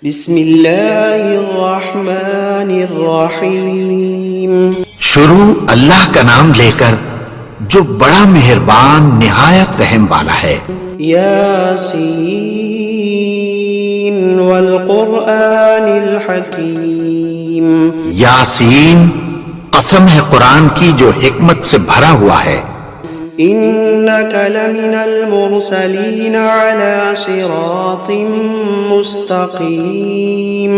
بسم اللہ الرحمن الرحیم۔ شروع اللہ کا نام لے کر جو بڑا مہربان نہایت رحم والا ہے۔ یاسین والقرآن الحکیم۔ یاسین، قسم ہے قرآن کی جو حکمت سے بھرا ہوا ہے۔ انک لمن المرسلین علی صراط مستقیم۔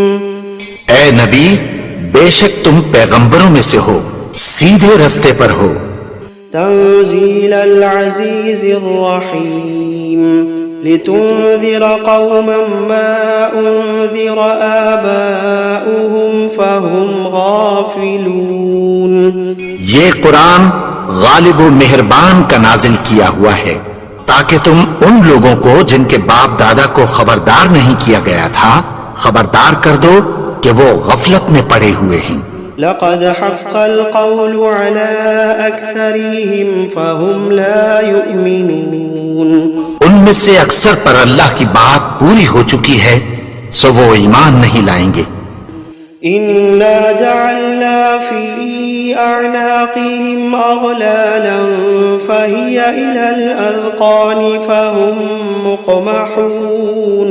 اے نبی، بے شک تم پیغمبروں میں سے ہو، سیدھے رستے پر ہو۔ تنزیل العزیز الرحیم۔ لتنذر قوما ما انذر آباؤهم فهم غافلون۔ یہ قرآن غالب و مہربان کا نازل کیا ہوا ہے تاکہ تم ان لوگوں کو جن کے باپ دادا کو خبردار نہیں کیا گیا تھا خبردار کر دو کہ وہ غفلت میں پڑے ہوئے ہیں۔ لقد حق القول على أكثرهم فهم لا يؤمنون۔ ان میں سے اکثر پر اللہ کی بات پوری ہو چکی ہے سو وہ ایمان نہیں لائیں گے۔ إنا جعلنا في أعناقهم أغلالا فهي إلى الأذقان فهم مقمحون۔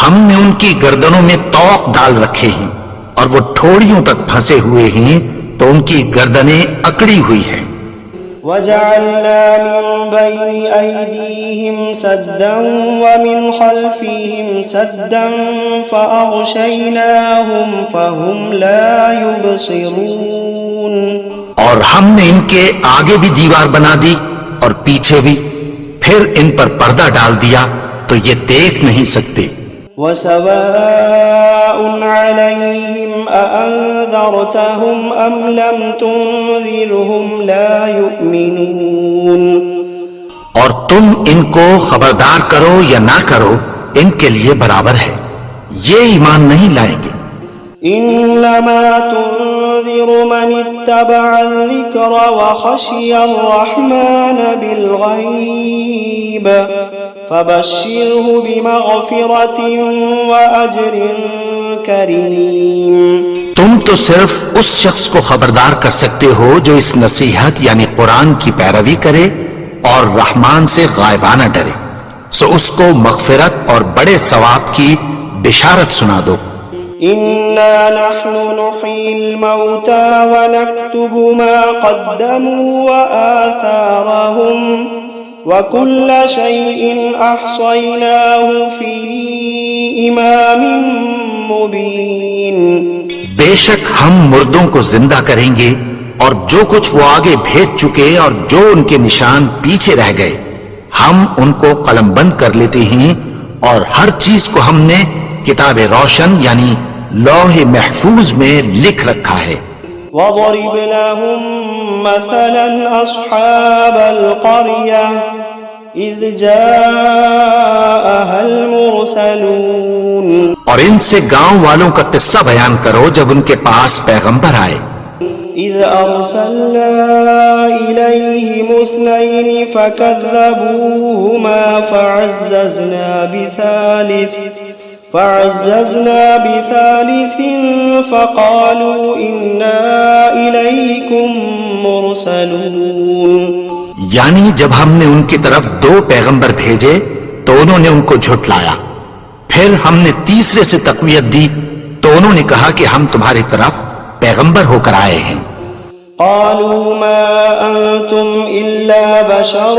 ہم نے ان کی گردنوں میں طوق ڈال رکھے ہیں اور وہ ٹھوڑیوں تک پھنسے ہوئے ہیں تو ان کی گردنیں اکڑی ہوئی ہیں۔ وجعلنا من بين أيديهم سدا ومن خلفهم سدا فأغشيناهم فهم لا يبصرون۔ اور ہم نے ان کے آگے بھی دیوار بنا دی اور پیچھے بھی، پھر ان پر پردہ ڈال دیا تو یہ دیکھ نہیں سکتے۔ وسواء عليهم أأنذرتهم أم لم تنذرهم لا يؤمنون۔ اور تم ان کو خبردار کرو یا نہ کرو ان کے لیے برابر ہے، یہ ایمان نہیں لائیں گے۔ إنما تنذر من اتبع الذكر وخشي الرحمن بالغيب فبشره بمغفرة وأجر كريم۔ تم تو صرف اس شخص کو خبردار کر سکتے ہو جو اس نصیحت یعنی قرآن کی پیروی کرے اور رحمان سے غائبانہ ڈرے، سو اس کو مغفرت اور بڑے ثواب کی بشارت سنا دو۔ إنا نحن نحيي الموتى ونكتب ما قدموا وآثارهم وكل شيء أحصيناه في إمام مبين۔ بے شک ہم مردوں کو زندہ کریں گے اور جو کچھ وہ آگے بھیج چکے اور جو ان کے نشان پیچھے رہ گئے ہم ان کو قلم بند کر لیتے ہیں، اور ہر چیز کو ہم نے کتاب روشن یعنی لوح محفوظ میں لکھ رکھا ہے۔ وَضَرِبْ لَهُمْ مَثَلًا أَصْحَابَ الْقَرْيَةِ إِذْ جَاءَهَا الْمُرْسَلُونَ۔ اور ان سے گاؤں والوں کا قصہ بیان کرو جب ان کے پاس پیغمبر آئے۔ إِذْ أَرْسَلْنَا إِلَيْهِمُ اثْنَيْنِ فَكَذَّبُوهُمَا فعززنا بثالث فقالوا إنا إليكم مرسلون۔ یعنی جب ہم نے ان کی طرف دو پیغمبر بھیجے تو انہوں نے ان کو جھٹلایا، پھر ہم نے تیسرے سے تقویت دی تو انہوں نے کہا کہ ہم تمہاری طرف پیغمبر ہو کر آئے ہیں۔ قالوا ما أنتم إلا بشر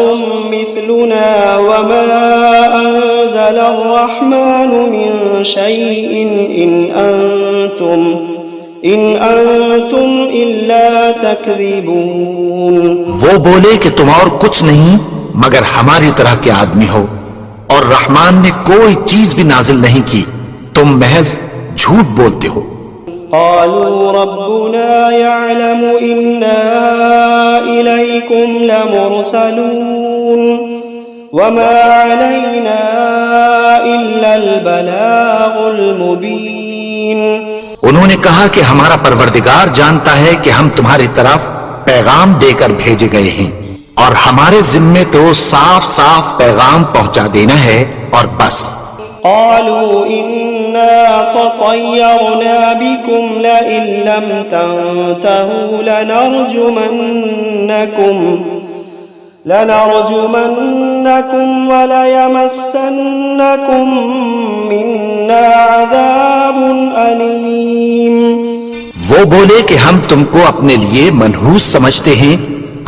مثلنا وما أنزل الرحمن من شيء إن أنتم إلا تكذبون۔ وہ بولے کہ تم اور کچھ نہیں مگر ہماری طرح کے آدمی ہو، اور رحمان نے کوئی چیز بھی نازل نہیں کی، تم محض جھوٹ بولتے ہو۔ قالوا ربنا يعلم إنا إليكم لمرسلون وما علينا إلا البلاغ المبين۔ انہوں نے کہا کہ ہمارا پروردگار جانتا ہے کہ ہم تمہاری طرف پیغام دے کر بھیجے گئے ہیں، اور ہمارے ذمے تو صاف صاف پیغام پہنچا دینا ہے اور بس۔ قالوا إنا تطيرنا بكم لئن لم تنتهوا لنرجمنكم وليمسنكم منا عذاب أليم. وہ بولے کہ ہم تم کو اپنے لیے منحوس سمجھتے ہیں،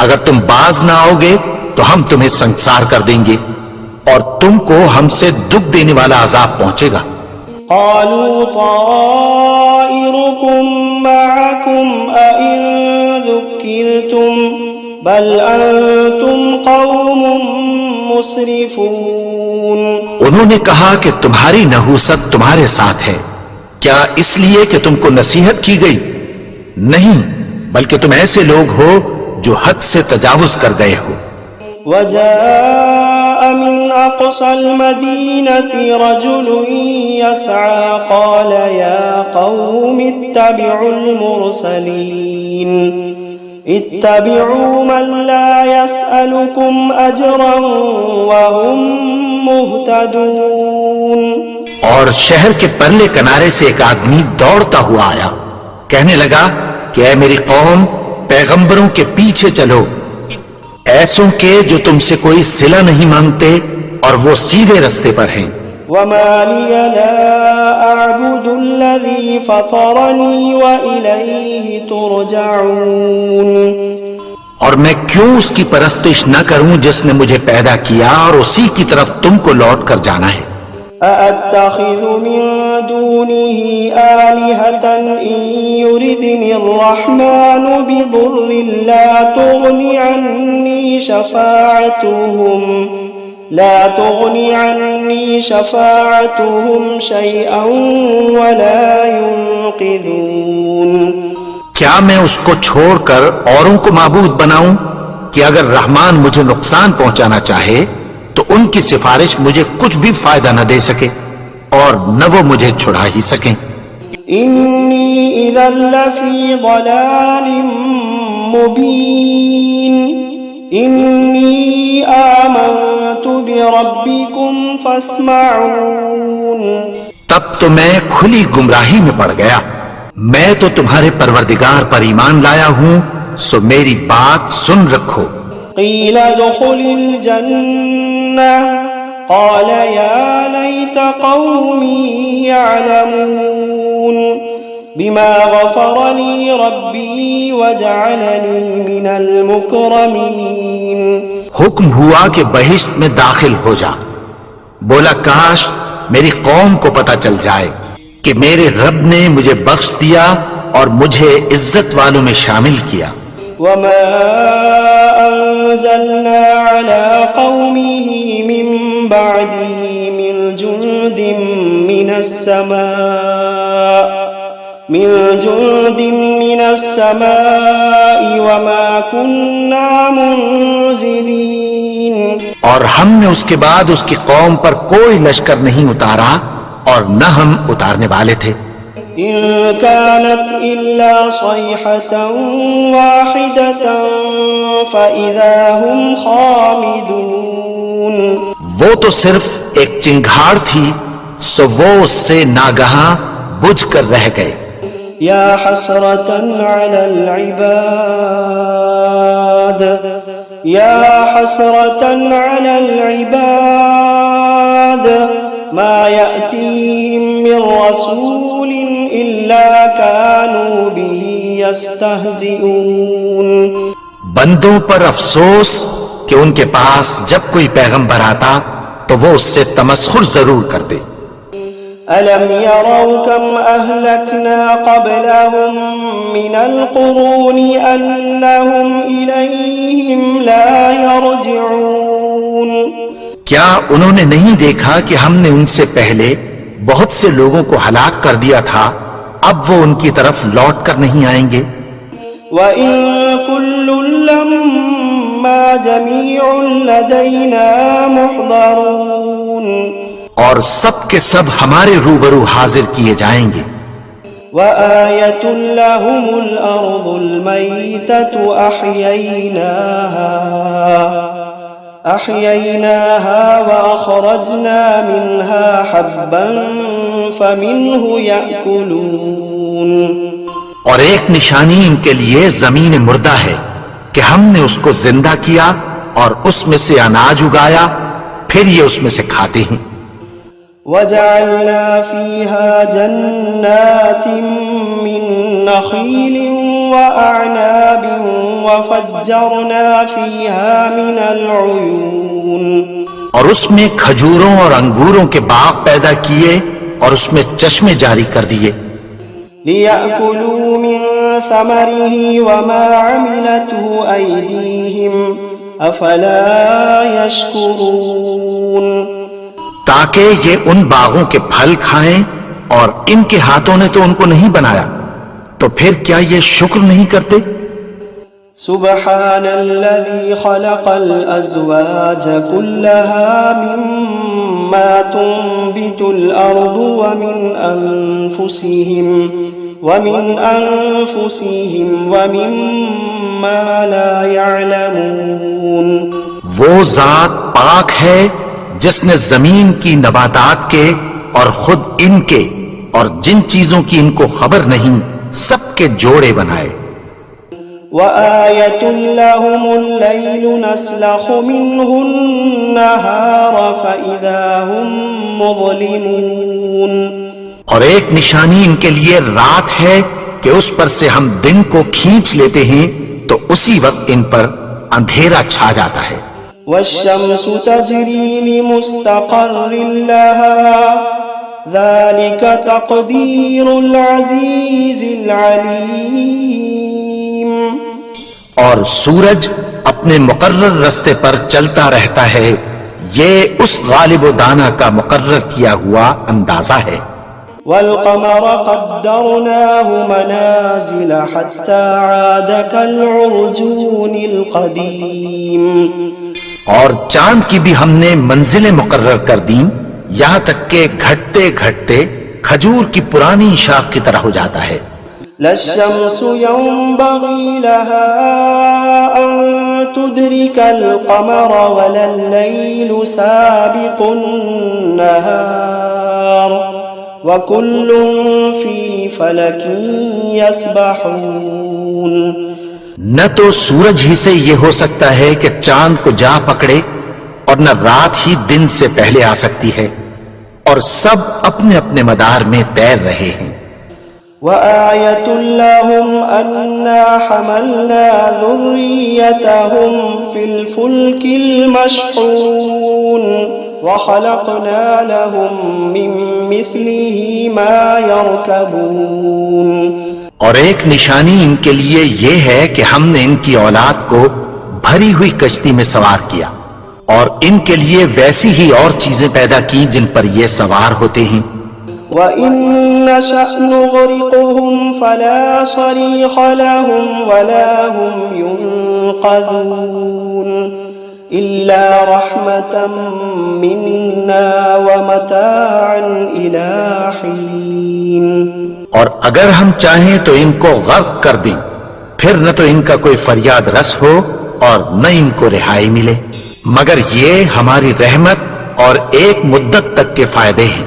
اگر تم باز نہ آؤ گے تو ہم تمہیں سنسار کر دیں گے اور تم کو ہم سے دکھ دینے والا عذاب پہنچے گا. قالوا طائركم معكم أئن ذكرتم بل أنتم قوم مسرفون. انہوں نے کہا کہ تمہاری نحوست تمہارے ساتھ ہے، کیا اس لیے کہ تم کو نصیحت کی گئی؟ نہیں، بلکہ تم ایسے لوگ ہو جو حد سے تجاوز کر گئے ہو. وجاء من أقصى المدينة رجل يسعى قال يا قوم اتبعوا المرسلين اتبعوا من لا يسألكم أجرا وهم مهتدون. اور شہر کے پرلے کنارے سے ایک آدمی دوڑتا ہوا آیا، کہنے لگا کہ اے میری قوم، پیغمبروں کے پیچھے چلو، ایسوں کے جو تم سے کوئی صلہ نہیں مانگتے اور وہ سیدھے رستے پر ہیں. وما لي لا أعبد الذي فطرني وإليه ترجعون. اور میں کیوں اس کی پرستش نہ کروں جس نے مجھے پیدا کیا اور اسی کی طرف تم کو لوٹ کر جانا ہے. أأتخذ من دونه آلهة إن يردني الرحمن بضر لا تغني عني شفاعتهم شيئا ولا ينقذون. کیا میں اس کو چھوڑ کر اوروں کو معبود بناؤں کہ اگر رحمان مجھے نقصان پہنچانا چاہے تو ان کی سفارش مجھے کچھ بھی فائدہ نہ دے سکے اور نہ وہ مجھے چھڑا ہی سکیں. انی اذا لفی ضلال مبین انی آمنت بربکم فاسمعون. تب تو میں کھلی گمراہی میں پڑ گیا، میں تو تمہارے پروردگار پر ایمان لایا ہوں، سو میری بات سن رکھو. قیل ادخل الجنة قال يا ليت قومي يعلمون بما غفر لي ربي وجعلني من المكرمين. حکم ہوا کہ بہشت میں داخل ہو جا. بولا کاش میری قوم کو پتہ چل جائے کہ میرے رب نے مجھے بخش دیا اور مجھے عزت والوں میں شامل کیا. وما أنزلنا على قومه من بعده من جند من السماء وما كنا منزلين. اور ہم نے اس کے بعد اس کی قوم پر کوئی لشکر نہیں اتارا اور نہ ہم اتارنے والے تھے. إن كانت إلا صيحة واحدة فإذا هم خامدون. وہ تو صرف ایک چنگھاڑ تھی، سو وہ اس سے ناگہاں بجھ کر رہ گئے. يا حسرة على العباد ما يأتيهم من رسول إلا كانوا به يستهزئون. بندوں پر افسوس کہ ان کے پاس جب کوئی پیغمبر آتا تو وہ اس سے تمسخر ضرور کرتے. ألم يروا كم أهلكنا قبلهم من القرون أنهم إليهم لا يرجعون. کیا انہوں نے نہیں دیکھا کہ ہم نے ان سے پہلے بہت سے لوگوں کو ہلاک کر دیا تھا، اب وہ ان کی طرف لوٹ کر نہیں آئیں گے. وَإِن كُلٌّ لَّمَّا جَمِيعٌ لَّدَيْنَا مُحْضَرُونَ. اور سب کے سب ہمارے روبرو حاضر کیے جائیں گے. وَآيَةٌ لَّهُمُ الْأَرْضُ الْمَيْتَةُ أحييناها وأخرجنا منها حبا فمنه يأكلون اور ایک نشانی ان کے لیے زمین مردہ ہے کہ ہم نے اس کو زندہ کیا اور اس میں سے اناج اگایا، پھر یہ اس میں سے کھاتے ہیں۔ وجعلنا فيها جنات من نخيل وأعناب وفجرنا فيها من العيون اور اس میں کھجوروں اور انگوروں کے باغ پیدا کیے اور اس میں چشمے جاری کر دیے، ليأكلوا من ثمره وما عملته أيديهم أفلا يشكرون تاکہ یہ ان باغوں کے پھل کھائیں اور ان کے ہاتھوں نے تو ان کو نہیں بنایا، تو پھر کیا یہ شکر نہیں کرتے؟ سبحان الذي خلق الأزواج كلها مما تنبت الأرض ومن أنفسهم ومما لا يعلمون وہ ذات پاک ہے جس نے زمین کی نباتات کے اور خود ان کے اور جن چیزوں کی ان کو خبر نہیں سب کے جوڑے بنائے۔ وآية لهم الليل نسلخ منه النهار فإذا هم مظلمون اور ایک نشانی ان کے لیے رات ہے کہ اس پر سے ہم دن کو کھینچ لیتے ہیں تو اسی وقت ان پر اندھیرا چھا جاتا ہے۔ والشمس تجري لمستقر لها ذلك تقدير العزيز العليم اور سورج اپنے مقرر رستے پر چلتا رہتا ہے، یہ اس غالب و دانا کا مقرر کیا ہوا اندازہ ہے۔ والقمر قدرناه منازل حتى عاد كالعرجون القديم اور چاند کی بھی ہم نے منزلیں مقرر کر دیں یہاں تک کہ گھٹتے گھٹتے کھجور کی پرانی شاخ کی طرح ہو جاتا ہے۔ لا الشمس ينبغي لها أن تدرك القمر ولا الليل سابق النهار وكل في فلك يسبحون نہ تو سورج ہی سے یہ ہو سکتا ہے کہ چاند کو جا پکڑے اور نہ رات ہی دن سے پہلے آ سکتی ہے، اور سب اپنے اپنے مدار میں تیر رہے ہیں۔ وآية لهم أنا حملنا ذريتهم في الفلك المشحون وخلقنا لهم من مثله ما يركبون اور ایک نشانی ان کے لیے یہ ہے کہ ہم نے ان کی اولاد کو بھری ہوئی کشتی میں سوار کیا اور ان کے لیے ویسی ہی اور چیزیں پیدا کی جن پر یہ سوار ہوتے ہیں۔ وَإِن نَّشَأْ نُغْرِقْهُمْ فَلَا صَرِيخَ لَهُمْ وَلَا هُمْ يُنقَذُونَ إِلَّا رَحْمَةً مِنَّا وَمَتَاعًا إِلَىٰ حِينٍ اور اگر ہم چاہیں تو ان کو غرق کر دیں، پھر نہ تو ان کا کوئی فریاد رس ہو اور نہ ان کو رہائی ملے، مگر یہ ہماری رحمت اور ایک مدت تک کے فائدے ہیں۔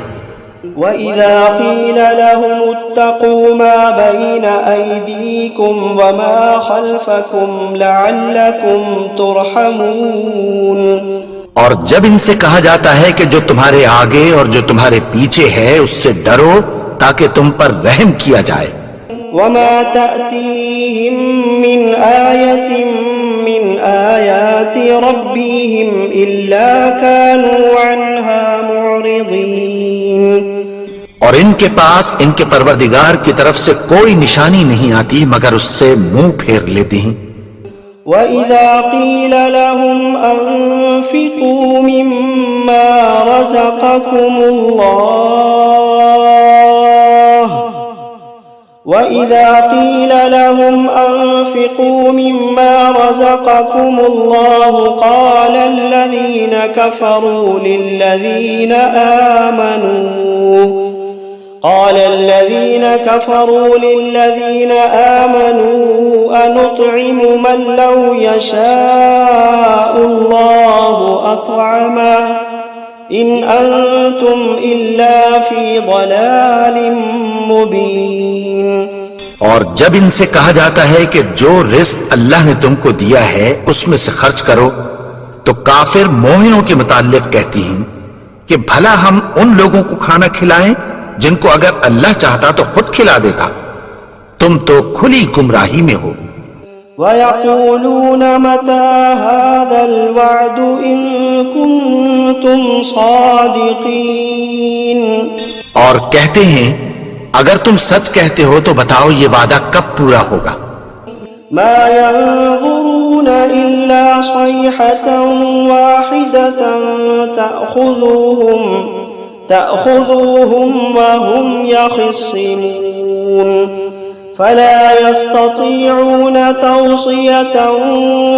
وَإِذَا قِيلَ لَهُمُ اتَّقُوا مَا بَيْنَ أَيْدِيكُمْ وَمَا خَلْفَكُمْ لَعَلَّكُمْ تُرْحَمُونَ اور جب ان سے کہا جاتا ہے کہ جو تمہارے آگے اور جو تمہارے پیچھے ہے اس سے ڈرو تاکہ تم پر رحم کیا جائے۔ وَمَا تَأْتِيهِم مِّنْ آيَةٍ مِّنْ آيَاتِ رَبِّهِمْ إِلَّا كَانُوا عَنْهَا مُعْرِضِينَ اور ان کے پاس ان کے پروردگار کی طرف سے کوئی نشانی نہیں آتی مگر اس سے منہ پھیر لیتے ہیں۔ وَإِذَا قِيلَ لَهُمْ أَنفِقُوا مِمَّا رَزَقَكُمُ اللَّهُ وَإِذَا قِيلَ لَهُمْ أَنفِقُوا مِمَّا رَزَقَكُمُ اللَّهُ قَالَ الَّذِينَ كَفَرُوا لِلَّذِينَ آمَنُوا أَنُطْعِمُ مَن لَّوْ يَشَاءُ اللَّهُ أَطْعَمَهُ إن أنتم إلا في ضلال مبين. اور جب ان سے کہا جاتا ہے کہ جو رزق اللہ نے تم کو دیا ہے اس میں سے خرچ کرو، تو کافر مومنوں کے متعلق کہتی ہیں کہ بھلا ہم ان لوگوں کو کھانا کھلائیں جن کو اگر اللہ چاہتا تو خود کھلا دیتا، تم تو کھلی گمراہی میں ہو. وَيَقُولُونَ مَتَى هَذَا الْوَعْدُ إِن كُنتُمْ صَادِقِينَ. اور کہتے ہیں اگر تم سچ کہتے ہو تو بتاؤ یہ وعدہ کب پورا ہوگا. مَا يَنظُرُونَ إِلَّا صَيْحَةً وَاحِدَةً تَأْخُذُوهُمْ وَهُمْ يَخِصِّمُونَ فَلَا يَسْتَطِيعُونَ تَوْصِيَةً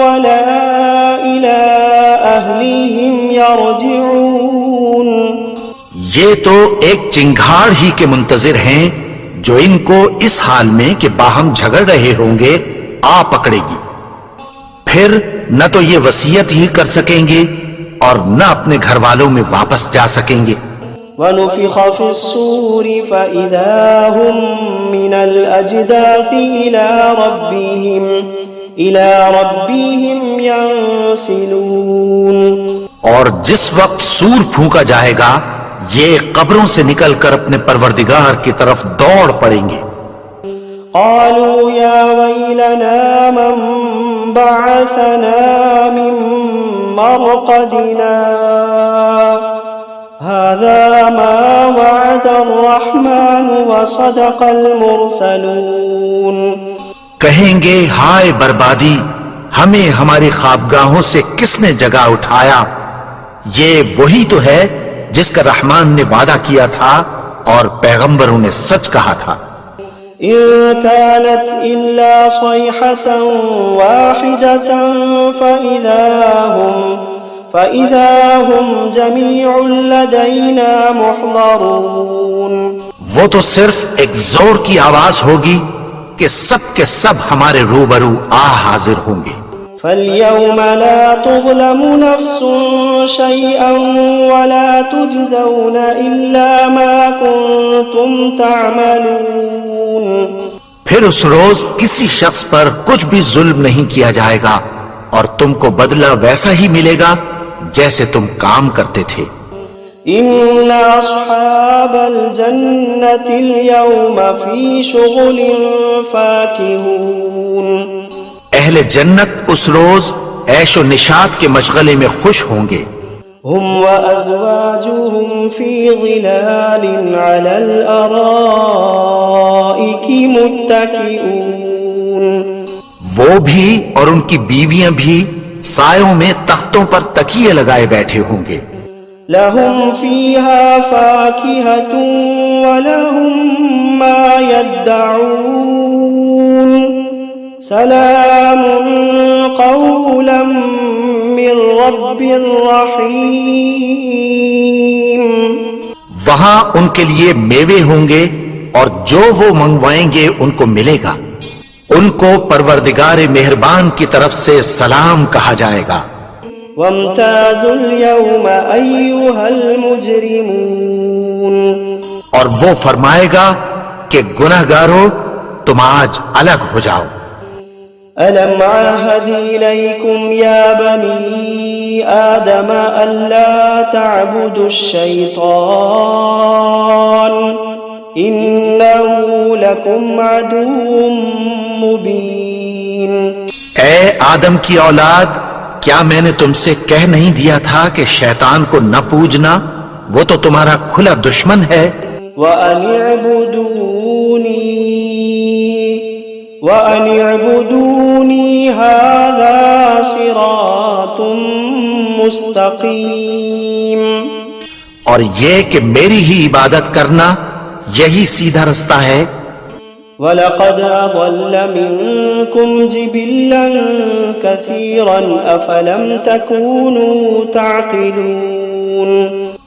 وَلَا إِلَىٰ أَهْلِهِمْ يَرْجِعُونَ. یہ تو ایک چنگھاڑ ہی کے منتظر ہیں جو ان کو اس حال میں کہ باہم جھگڑ رہے ہوں گے آ پکڑے گی، پھر نہ تو یہ وصیت ہی کر سکیں گے اور نہ اپنے گھر والوں میں واپس جا سکیں گے. وَنُفِخَ فِي الصُّورِ فَإِذَا هُمْ مِنَ الْأَجْدَاثِ إِلَىٰ رَبِّهِمْ يَنسِلُونَ. اور جس وقت سور پھونکا جائے گا یہ قبروں سے نکل کر اپنے پروردگار کی طرف دوڑ پڑیں گے. قالوا يا ويلنا من بعثنا من مرقدنا هذا ما وعد الرحمن وصدق المرسلون. کہیں گے ہائے بربادی، ہمیں ہماری خوابگاہوں سے کس نے جگا اٹھایا، یہ وہی تو ہے جس کا رحمان نے وعدہ کیا تھا اور پیغمبروں نے سچ کہا تھا. إن كانت إلا صيحة واحدة فإذا هم جميع لدينا محضرون. وہ تو صرف ایک زور کی آواز ہوگی کہ سب کے سب ہمارے روبرو حاضر ہوں گے. فَالْيَوْمَ لَا تُظْلَمُ نَفْسٌ شَيْئًا وَلَا تُجْزَوْنَ إِلَّا مَا كُنتُمْ تَعْمَلُونَ. پھر اس روز کسی شخص پر کچھ بھی ظلم نہیں کیا جائے گا اور تم کو بدلہ ویسا ہی ملے گا جیسے تم کام کرتے تھے. إِنَّ أَصْحَابَ الْجَنَّةِ الْيَوْمَ فِي شُغُلٍ فَاكِهُونَ. اہل جنت اس روز عیش و نشاط کے مشغلے میں خوش ہوں گے. هم وأزواجهم في ظلال على الأرائك متكئون. وہ بھی اور ان کی بیویاں بھی سایوں میں تختوں پر تکیے لگائے بیٹھے ہوں گے. لهم فيها فاكهة ولهم ما يدعون سلام قولا من رب رحیم. وہاں ان کے لیے میوے ہوں گے اور جو وہ منگوائیں گے ان کو ملے گا. ان کو پروردگار مہربان کی طرف سے سلام کہا جائے گا. وامتازوا اليوم أيها المجرمون. اور وہ فرمائے گا کہ گنہگارو تم آج الگ ہو جاؤ. ألم عاهد إليكم يا بني آدم ألا تعبدوا الشيطان إنه لكم عدو مبين. اے آدم کی اولاد، کیا میں نے تم سے کہہ نہیں دیا تھا کہ شیطان کو نہ پوجنا، وہ تو تمہارا کھلا دشمن ہے. وَأَنِ اعْبُدُونِي هَذَا صِرَاطٌ مُسْتَقِيم. اور یہ کہ میری ہی عبادت کرنا یہی سیدھا رستہ ہے. وَلَقَدْ أَضَلَّ مِنكُمْ جِبِلًّا كَثِيرًا أَفَلَمْ تَكُونُوا تَعْقِلُونَ.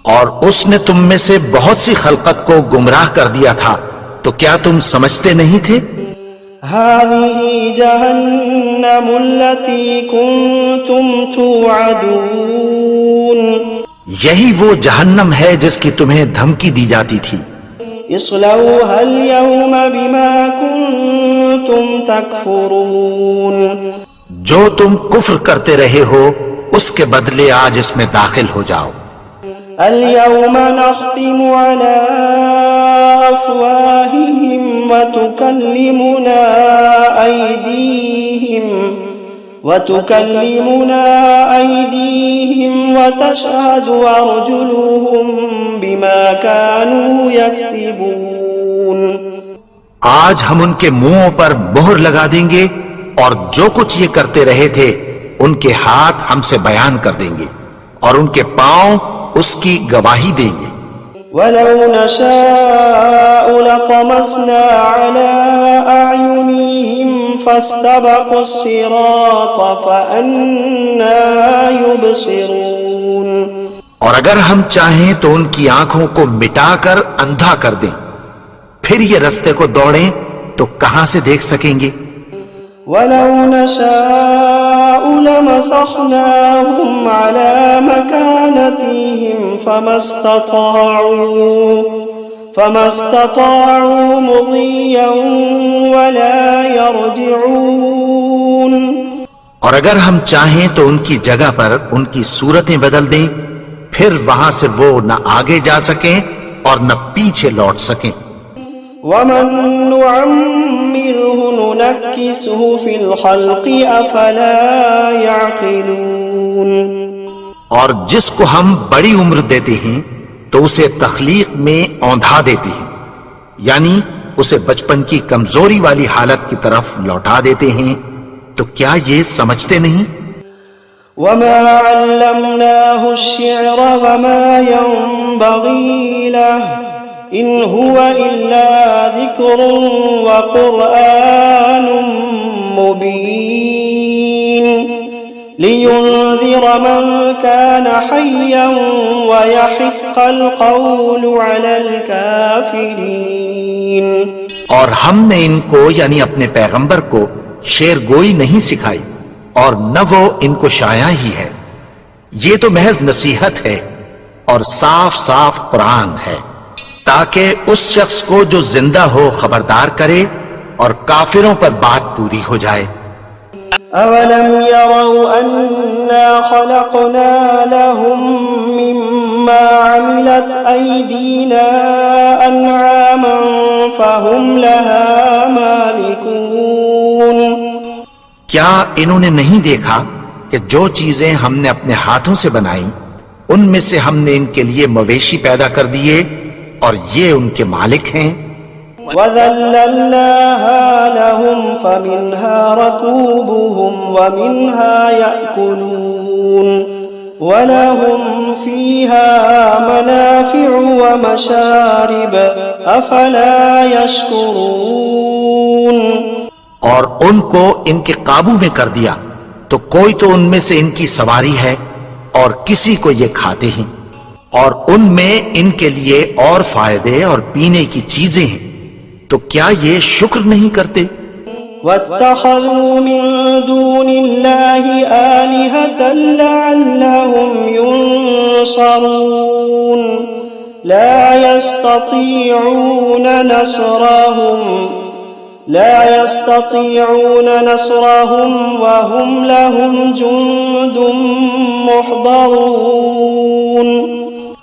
اور اس نے تم میں سے بہت سی خلقت کو گمراہ کر دیا تھا، تو کیا تم سمجھتے نہیں تھے؟ هَذِهِ جَهَنَّمُ الَّتِي كُنتُمْ تُوعَدُونَ. یہی وہ جہنم ہے جس کی تمہیں دھمکی دی جاتی تھی. اصلوها اليوم بما كنتم تكفرون. جو تم کفر کرتے رہے ہو اس کے بدلے آج اس میں داخل ہو جاؤ. اليوم نختم على أفواههم وتكلمنا أيديهم وتشهد أرجلهم بما كانوا يكسبون. آج ہم ان کے منہوں پر مہر لگا دیں گے اور جو کچھ یہ کرتے رہے تھے ان کے ہاتھ ہم سے بیان کر دیں گے اور ان کے پاؤں اس کی گواہی دیں گے. ولو نشاء لطمسنا على أعينهم فاستبقوا الصراط فأنى يبصرون. اور اگر ہم چاہیں تو ان کی آنکھوں کو مٹا کر اندھا کر دیں، پھر یہ رستے کو دوڑیں تو کہاں سے دیکھ سکیں گے. ولو نشاء لمسخناهم على مكانتهم فما استطاعوا مضيا ولا يرجعون. اور اگر ہم چاہیں تو ان کی جگہ پر ان کی صورتیں بدل دیں، پھر وہاں سے وہ نہ آگے جا سکیں اور نہ پیچھے لوٹ سکیں. ومن نعمره ننكسه في الخلق افلا يعقلون. اور جس کو ہم بڑی عمر دیتے ہیں تو اسے تخلیق میں اوندھا دیتے ہیں، یعنی اسے بچپن کی کمزوری والی حالت کی طرف لوٹا دیتے ہیں. تو کیا یہ سمجھتے نہیں؟ وما علمناه الشعر وما ينبغي له إن هو إلا ذكر وقرآن مبين لينذر من كان حيا ويحق القول على الكافرين. اور ہم نے ان کو یعنی اپنے پیغمبر کو شعر گوئی نہیں سکھائی اور نہ وہ ان کو شاعر ہی ہے. یہ تو محض نصیحت ہے اور صاف صاف قرآن ہے تاکہ اس شخص کو جو زندہ ہو خبردار کرے اور کافروں پر بات پوری ہو جائے. أولم يروا أنا خلقنا لهم مما عملت أيدينا أنعاما فهم لها مالكون. کیا انہوں نے نہیں دیکھا کہ جو چیزیں ہم نے اپنے ہاتھوں سے بنائی ان میں سے ہم نے ان کے لیے مویشی پیدا کر دیے اور یہ ان کے مالک ہیں. وَذَلَّلْنَاهَا لَهُمْ فَمِنْهَا رَكُوبُهُمْ وَمِنْهَا يَأْكُلُونَ وَلَهُمْ فِيهَا مَنَافِعُ وَمَشَارِبُ أَفَلَا يَشْكُرُونَ. اور ان کو ان کے قابو میں کر دیا تو کوئی تو ان میں سے ان کی سواری ہے اور کسی کو یہ کھاتے ہیں، اور ان میں ان کے لیے اور فائدے اور پینے کی چیزیں ہیں، تو کیا یہ شکر نہیں کرتے؟ وَاتَّخَذُوا مِن دُونِ اللَّهِ آلِهَةً لَعَلَّهُمْ يُنصَرُونَ لَا يَسْتَطِيعُونَ نَصْرَهُمْ وَهُمْ لَهُمْ جُندٌ مُحْضَرُونَ.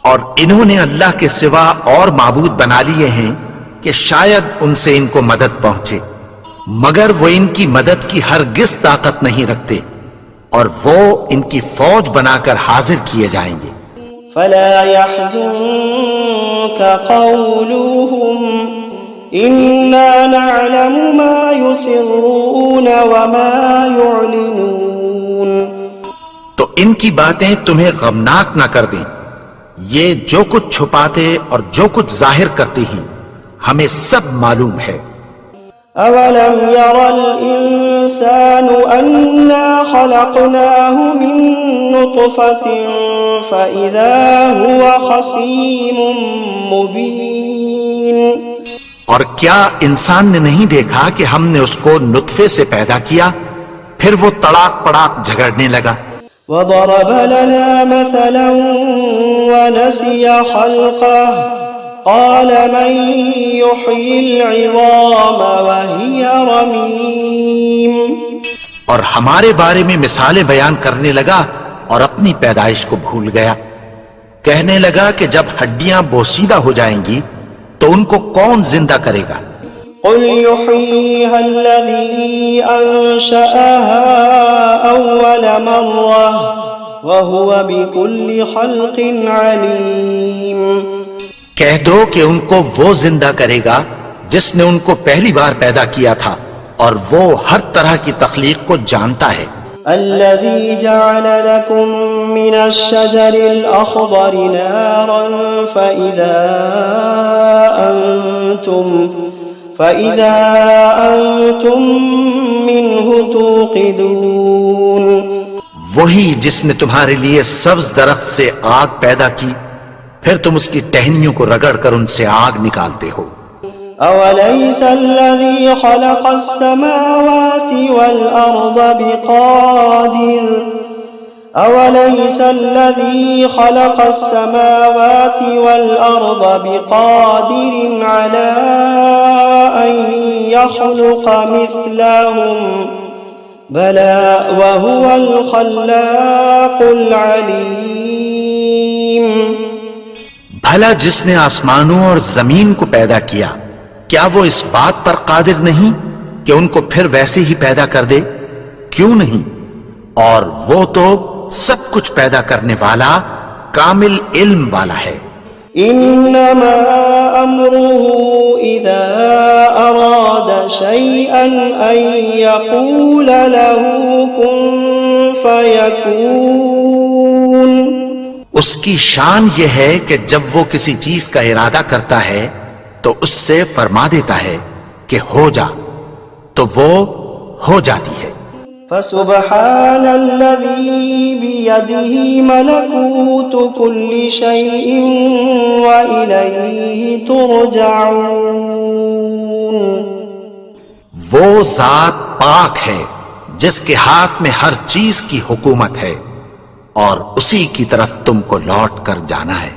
اور انہوں نے اللہ کے سوا اور معبود بنا لیے ہیں کہ شاید ان سے ان کو مدد پہنچے، مگر وہ ان کی مدد کی ہرگز طاقت نہیں رکھتے اور وہ ان کی فوج بنا کر حاضر کیے جائیں گے. فلا يحزنك قولهم إنا نعلم ما يسرون وما يعلنون. تو ان کی باتیں تمہیں غمناک نہ کر دیں، یہ جو کچھ چھپاتے اور جو کچھ ظاہر کرتے ہیں ہمیں سب معلوم ہے. أولم ير الإنسان أنا خلقناه من نطفة فإذا هو خصيم مبين. اور کیا انسان نے نہیں دیکھا کہ ہم نے اس کو نطفے سے پیدا کیا پھر وہ تڑاک پڑاک جھگڑنے لگا. وضرب لنا مثلا ونسي خلقه قال من يحيي العظام وهي رميم. اور ہمارے بارے میں مثالیں بیان کرنے لگا اور اپنی پیدائش کو بھول گیا. کہنے لگا کہ جب ہڈیاں بوسیدہ ہو جائیں گی تو ان کو کون زندہ کرے گا؟ قل يحييها الذي أنشأها أول مرة وهو بكل خلق عليم. کہہ دو کہ ان کو وہ زندہ کرے گا جس نے ان کو پہلی بار پیدا کیا تھا اور وہ ہر طرح کی تخلیق کو جانتا ہے. الذي جعل لكم من الشجر الأخضر نارا فإذا أنتم منه توقدون. وہی جس نے تمہارے لیے سبز درخت سے آگ پیدا کی پھر تم اس کی ٹہنیوں کو رگڑ کر ان سے آگ نکالتے ہو. أوليس الذي خلق السماوات والأرض بقادر على أن يخلق مثلهم بلى وهو الخلاق العليم. بھلا جس نے آسمانوں اور زمین کو پیدا کیا کیا وہ اس بات پر قادر نہیں کہ ان کو پھر ویسے ہی پیدا کر دے؟ کیوں نہیں؟ اور وہ تو سب کچھ پیدا کرنے والا کامل علم والا ہے. انما امره اذا اراد شيئا ان يقول له كن فيكون. اس کی شان یہ ہے کہ جب وہ کسی چیز کا ارادہ کرتا ہے تو اس سے فرما دیتا ہے کہ ہو جا تو وہ ہو جاتی ہے. فسبحان الذي بيده ملكوت كل شيء وإليه ترجعون. وہ ذات پاک ہے جس کے ہاتھ میں ہر چیز کی حکومت ہے اور اسی کی طرف تم کو لوٹ کر جانا ہے.